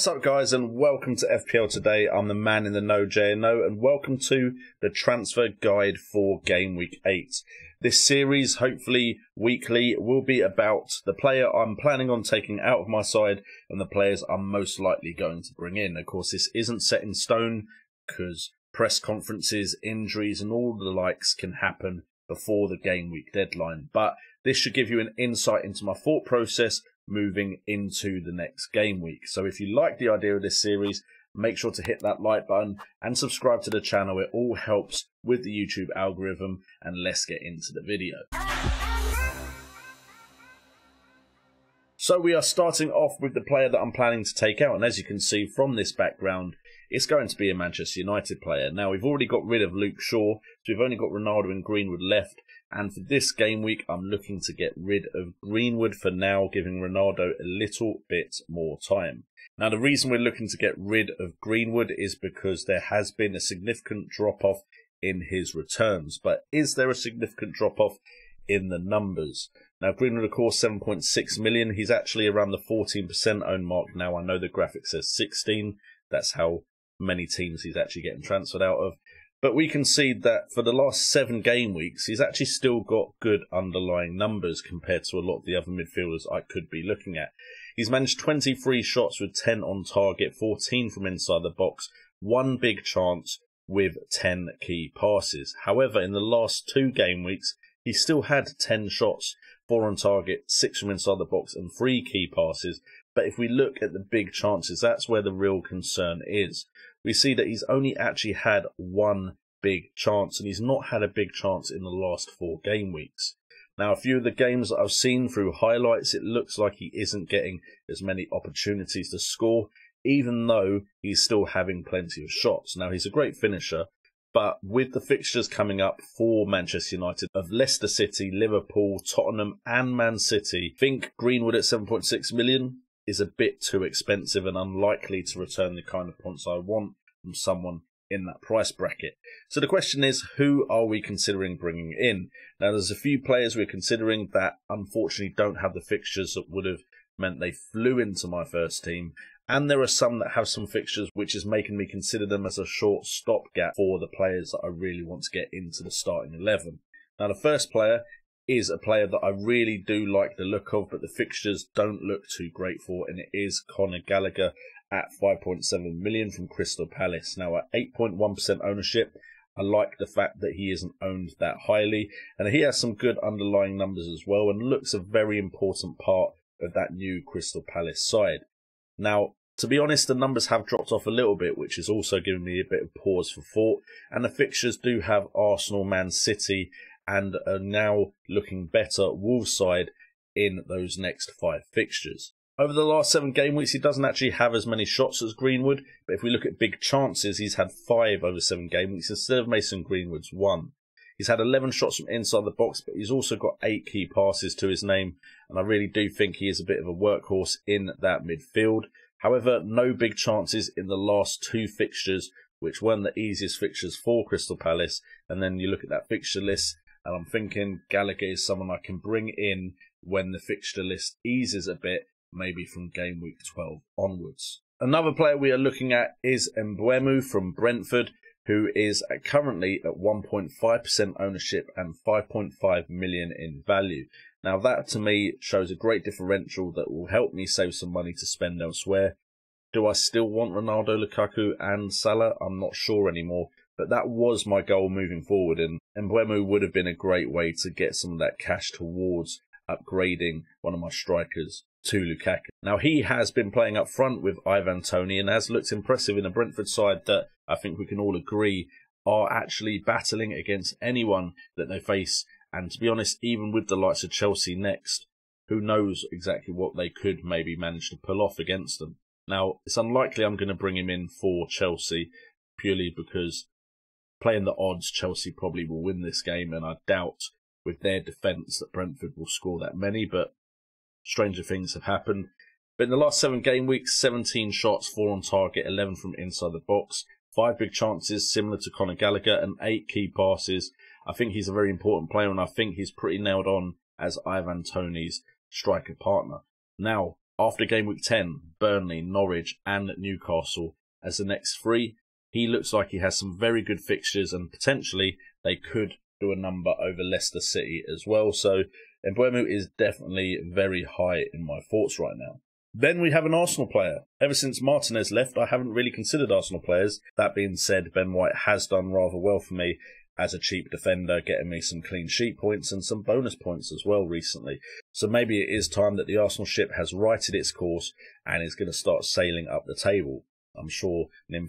What's up guys, and welcome to FPL Today. I'm the man in the know, JNO, and welcome to the transfer guide for Gameweek 8. This series, hopefully weekly, will be about the player I'm planning on taking out of my side and the players I'm most likely going to bring in. Of course, this isn't set in stone because press conferences, injuries and all the likes can happen before the Gameweek deadline. But this should give you an insight into my thought process moving into the next game week. So if you like the idea of this series, make sure to hit that like button and subscribe to the channel. It all helps with the YouTube algorithm, and let's get into the video. So we are starting off with the player that I'm planning to take out, and as you can see from this background, it's going to be a Manchester United player. Now, we've already got rid of Luke Shaw, so we've only got Ronaldo and Greenwood left. And for this game week, I'm looking to get rid of Greenwood for now, giving Ronaldo a little bit more time. Now, the reason we're looking to get rid of Greenwood is because there has been a significant drop-off in his returns. But is there a significant drop-off in the numbers? Now, Greenwood, of course, 7.6 million. He's actually around the 14% own mark now. I know the graphic says 16. That's how many teams he's actually getting transferred out of. But we can see that for the last 7 game weeks, he's actually still got good underlying numbers compared to a lot of the other midfielders I could be looking at. He's managed 23 shots with 10 on target, 14 from inside the box, 1 big chance with 10 key passes. However, in the last 2 game weeks, he still had 10 shots, 4 on target, 6 from inside the box and 3 key passes. But if we look at the big chances, that's where the real concern is. We see that he's only actually had 1 big chance, and he's not had a big chance in the last 4 game weeks. Now, a few of the games that I've seen through highlights, it looks like he isn't getting as many opportunities to score, even though he's still having plenty of shots. Now, he's a great finisher, but with the fixtures coming up for Manchester United of Leicester City, Liverpool, Tottenham and Man City, I think Greenwood at 7.6 million is a bit too expensive and unlikely to return the kind of points I want from someone in that price bracket. So the question is, who are we considering bringing in? Now, there's a few players we're considering that unfortunately don't have the fixtures that would have meant they flew into my first team. And there are some that have some fixtures which is making me consider them as a short stopgap for the players that I really want to get into the starting 11. Now, the first player is a player that I really do like the look of, but the fixtures don't look too great for, and it is Conor Gallagher at 5.7 million from Crystal Palace. Now, at 8.1% ownership, I like the fact that he isn't owned that highly, and he has some good underlying numbers as well, and looks a very important part of that new Crystal Palace side. Now, to be honest, the numbers have dropped off a little bit, which has also given me a bit of pause for thought, and the fixtures do have Arsenal, Man City, and are now looking better Wolves side in those next 5 fixtures. Over the last 7 game weeks, he doesn't actually have as many shots as Greenwood, but if we look at big chances, he's had 5 over 7 game weeks instead of Mason Greenwood's 1. He's had 11 shots from inside the box, but he's also got 8 key passes to his name, and I really do think he is a bit of a workhorse in that midfield. However, no big chances in the last 2 fixtures, which weren't the easiest fixtures for Crystal Palace, and then you look at that fixture list, and I'm thinking Gallagher is someone I can bring in when the fixture list eases a bit, maybe from game week 12 onwards. Another player we are looking at is Mbeumo from Brentford, who is currently at 1.5% ownership and 5.5 million in value. Now, that to me shows a great differential that will help me save some money to spend elsewhere. Do I still want Ronaldo, Lukaku and Salah? I'm not sure anymore. But that was my goal moving forward, and Mbeumo would have been a great way to get some of that cash towards upgrading one of my strikers to Lukaku. Now, he has been playing up front with Ivan Toney and has looked impressive in a Brentford side that I think we can all agree are actually battling against anyone that they face. And to be honest, even with the likes of Chelsea next, who knows exactly what they could maybe manage to pull off against them. Now, it's unlikely I'm going to bring him in for Chelsea purely because playing the odds, Chelsea probably will win this game, and I doubt with their defence that Brentford will score that many, but stranger things have happened. But in the last 7 game weeks, 17 shots, 4 on target, 11 from inside the box, 5 big chances similar to Conor Gallagher, and 8 key passes. I think he's a very important player, and I think he's pretty nailed on as Ivan Toney's striker partner. Now, after game week 10, Burnley, Norwich and Newcastle as the next 3. He looks like he has some very good fixtures and potentially they could do a number over Leicester City as well. So Mbeumo is definitely very high in my thoughts right now. Then we have an Arsenal player. Ever since Martinez left, I haven't really considered Arsenal players. That being said, Ben White has done rather well for me as a cheap defender, getting me some clean sheet points and some bonus points as well recently. So maybe it is time that the Arsenal ship has righted its course and is going to start sailing up the table. I'm sure Nim,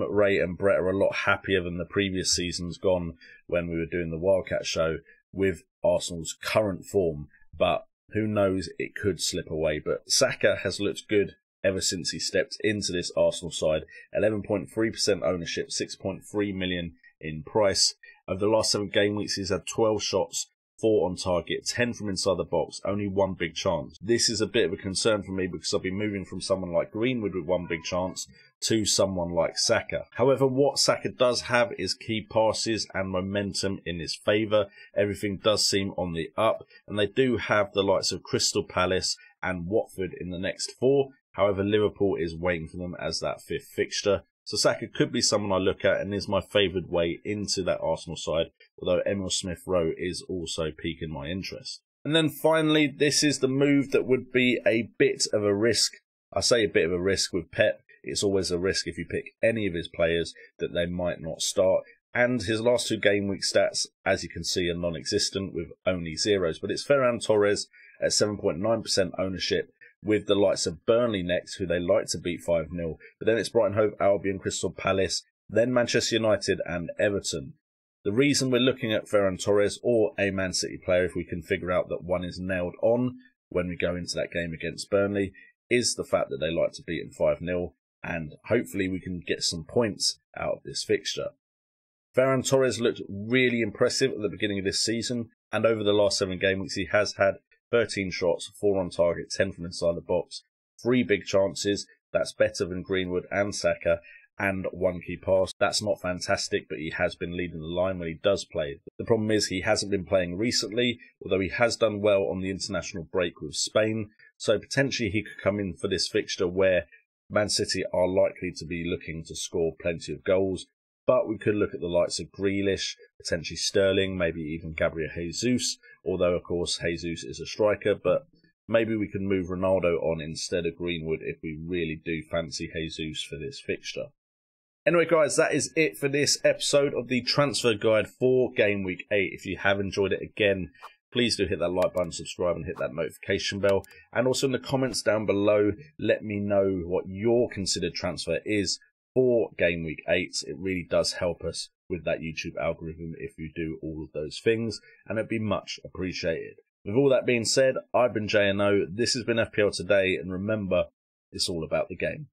Ray and Brett are a lot happier than the previous seasons gone when we were doing the Wildcat show with Arsenal's current form. But who knows, it could slip away. But Saka has looked good ever since he stepped into this Arsenal side. 11.3% ownership, 6.3 million in price. Over the last 7 game weeks, he's had 12 shots, 4 on target, 10 from inside the box, only 1 big chance. This is a bit of a concern for me because I'll be moving from someone like Greenwood with 1 big chance to someone like Saka. However, what Saka does have is key passes and momentum in his favour. Everything does seem on the up, and they do have the likes of Crystal Palace and Watford in the next 4. However, Liverpool is waiting for them as that 5th fixture. So Saka could be someone I look at and is my favoured way into that Arsenal side, although Emil Smith-Rowe is also piquing my interest. And then finally, this is the move that would be a bit of a risk. I say a bit of a risk with Pep. It's always a risk if you pick any of his players that they might not start. And his last 2 game week stats, as you can see, are non-existent with only zeros. But it's Veron Torres at 7.9% ownership, with the likes of Burnley next, who they like to beat 5-0. But then it's Brighton, Hove Albion, Crystal Palace, then Manchester United and Everton. The reason we're looking at Veron Torres or a Man City player, if we can figure out that one is nailed on when we go into that game against Burnley, is the fact that they like to beat them 5-0, and hopefully we can get some points out of this fixture. Veron Torres looked really impressive at the beginning of this season, and over the last 7 game weeks he has had 13 shots, 4 on target, 10 from inside the box, 3 big chances. That's better than Greenwood and Saka, and 1 key pass. That's not fantastic, but he has been leading the line when he does play. The problem is he hasn't been playing recently, although he has done well on the international break with Spain, so potentially he could come in for this fixture where Man City are likely to be looking to score plenty of goals. But we could look at the likes of Grealish, potentially Sterling, maybe even Gabriel Jesus, although of course Jesus is a striker, but maybe we can move Ronaldo on instead of Greenwood if we really do fancy Jesus for this fixture. Anyway guys, that is it for this episode of the transfer guide for Game Week 8. If you have enjoyed it again, please do hit that like button, subscribe and hit that notification bell. And also in the comments down below, let me know what your considered transfer is for Game Week 8. It really does help us with that YouTube algorithm if you do all of those things, and it'd be much appreciated. With all that being said, I've been JNO, this has been FPL Today, and remember, it's all about the game.